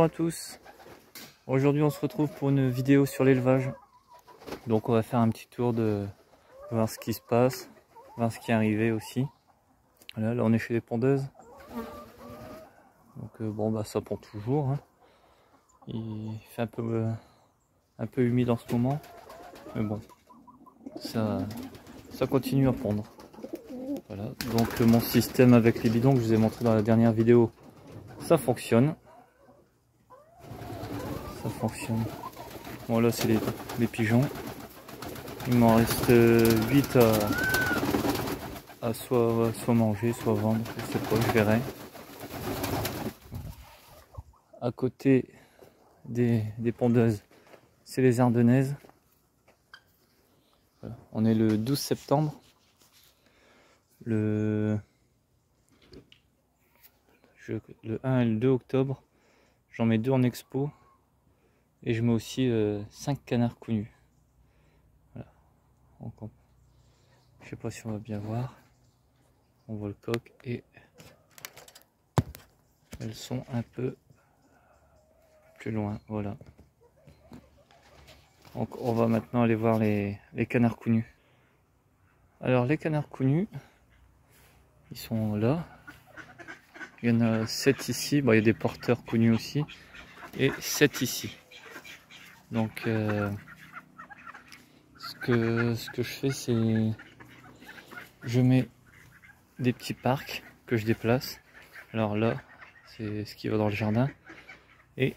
Bonjour à tous. Aujourd'hui on se retrouve pour une vidéo sur l'élevage. Donc on va faire un petit tour de voir ce qui se passe, voir ce qui est arrivé aussi. Là on est chez les pondeuses. Donc bon bah ça pond toujours. Hein. Il fait un peu humide en ce moment. Mais bon, ça continue à pondre. Voilà. Donc mon système avec les bidons que je vous ai montré dans la dernière vidéo, ça fonctionne. Ça fonctionne. Bon là c'est les pigeons. Il m'en reste 8 à soit manger, soit vendre, je sais pas, je verrai. À côté des pondeuses, c'est les ardennaises. Voilà. On est le 12 septembre. Le 1 et le 2 octobre, j'en mets 2 en expo. Et je mets aussi 5 canards cou nus. Voilà. Je sais pas si on va bien voir. On voit le coq et elles sont un peu plus loin. Voilà. Donc on va maintenant aller voir les canards cou nus. Alors les canards cou nus, ils sont là. Il y en a 7 ici. Bon, il y a des porteurs cou nus aussi. Et 7 ici. Donc ce que je fais, c'est je mets des petits parcs que je déplace. Alors là, c'est ce qui va dans le jardin. Et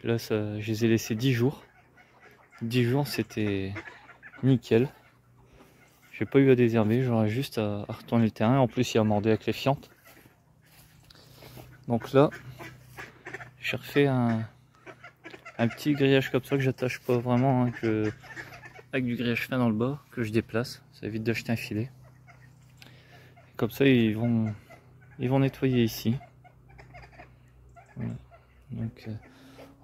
là, je les ai laissés 10 jours. 10 jours, c'était nickel. J'ai pas eu à désherber, j'aurais juste à retourner le terrain. En plus, il a mordé avec les fientes. Donc là, j'ai refait un petit grillage comme ça que j'attache pas vraiment, hein, avec du grillage fin dans le bas, que je déplace. Ça évite d'acheter un filet. Et comme ça, ils vont nettoyer ici. Voilà. Donc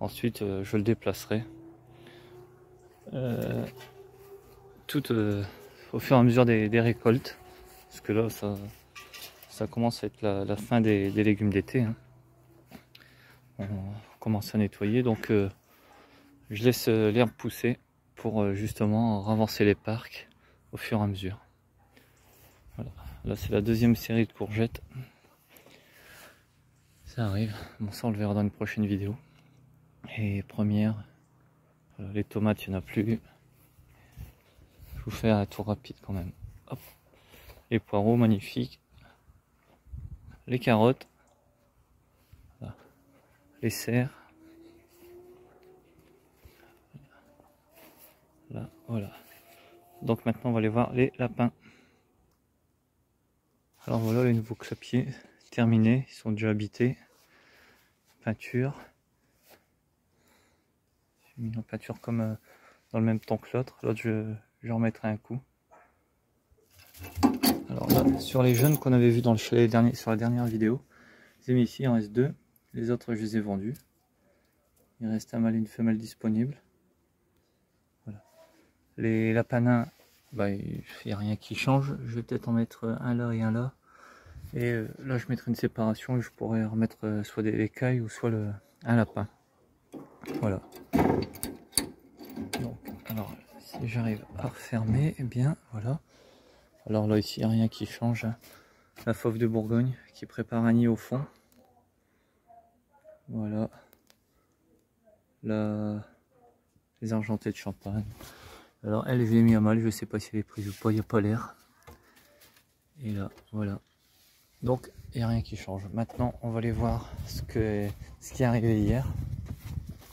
ensuite, je le déplacerai. Tout au fur et à mesure des récoltes, parce que là ça commence à être la fin des légumes d'été, hein. On commence à nettoyer, donc je laisse l'herbe pousser pour justement ravancer les parcs au fur et à mesure. Voilà. Là c'est la deuxième série de courgettes, ça arrive. Bon, ça on le verra dans une prochaine vidéo. Et première, les tomates il n'y en a plus. Je vous fais un tour rapide quand même. Hop. Les poireaux magnifiques, les carottes, voilà. Les serres, là, voilà. Donc maintenant on va aller voir les lapins. Alors voilà les nouveaux clapiers terminés, ils sont déjà habités. Peinture. J'ai mis en peinture comme dans le même temps que l'autre. L'autre je remettrai un coup. Alors là, sur les jeunes qu'on avait vus dans le chalet sur la dernière vidéo, je les ai mis ici, il en reste 2. Les autres je les ai vendus. Il reste un mâle et une femelle disponibles. Voilà. Les lapins, bah, il n'y a rien qui change. Je vais peut-être en mettre un là et un là. Et là je mettrai une séparation et je pourrais remettre soit des écailles ou soit un lapin. Voilà. Donc, alors si j'arrive à refermer, eh bien voilà. Alors là ici il n'y a rien qui change, hein. La fauve de Bourgogne qui prépare un nid au fond. Voilà. Là, les argentés de Champagne. Alors elle, je l'ai mis à mal, je sais pas si elle est prise ou pas, il n'y a pas l'air. Et là, voilà. Donc il n'y a rien qui change. Maintenant on va aller voir ce qui est arrivé hier.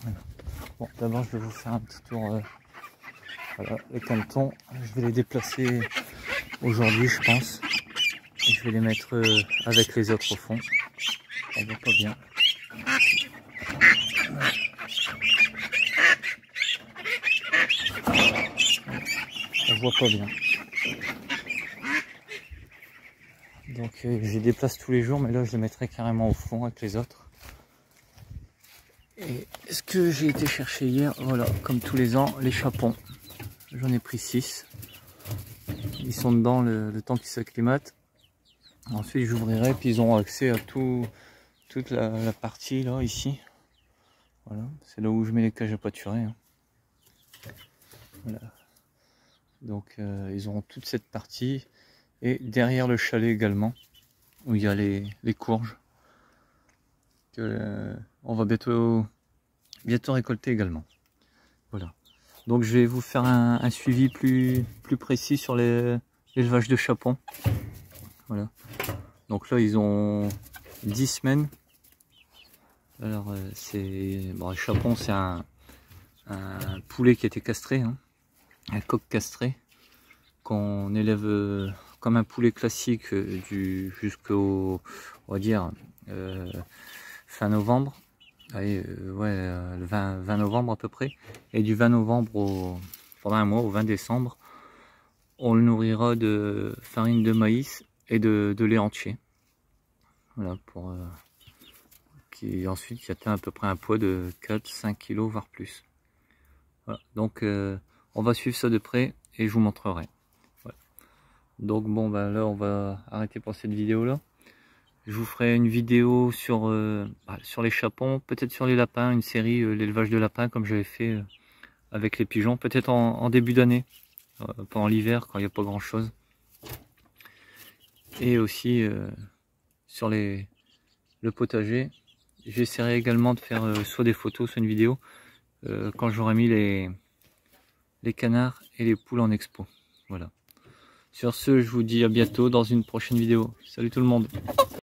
Voilà. Bon, d'abord je vais vous faire un petit tour. Voilà, les canetons, je vais les déplacer aujourd'hui je pense. Et je vais les mettre avec les autres au fond. On voit pas bien. On voit pas bien. Donc je les déplace tous les jours, mais là je les mettrai carrément au fond avec les autres. Et ce que j'ai été chercher hier, voilà, comme tous les ans, les chapons. J'en ai pris 6. Ils sont dedans le temps qu'ils s'acclimatent. Ensuite j'ouvrirai, puis ils auront accès à toute la partie là, ici. Voilà, c'est là où je mets les cages à pâturer. Hein. Voilà. Donc ils auront toute cette partie. Et derrière le chalet également, où il y a les courges. Que on va bientôt récolter également. Voilà. Donc je vais vous faire un suivi plus précis sur l'élevage de chapons. Voilà. Donc là ils ont 10 semaines. Alors c'est bon, le chapon c'est un poulet qui a été castré, hein, un coq castré qu'on élève comme un poulet classique jusqu'au, on va dire, fin novembre. Allez, le 20 novembre à peu près. Et du 20 novembre pendant un mois, au 20 décembre, on le nourrira de farine de maïs et de lait entier. Voilà, pour qui ensuite qui atteint à peu près un poids de 4-5 kg voire plus. Voilà. Donc on va suivre ça de près et je vous montrerai. Voilà. Donc bon ben là on va arrêter pour cette vidéo là. Je vous ferai une vidéo sur les chapons, peut-être sur les lapins, une série l'élevage de lapins comme j'avais fait avec les pigeons, peut-être en début d'année, pendant l'hiver quand il n'y a pas grand chose. Et aussi sur le potager, j'essaierai également de faire soit des photos, soit une vidéo quand j'aurai mis les canards et les poules en expo. Voilà. Sur ce, je vous dis à bientôt dans une prochaine vidéo. Salut tout le monde!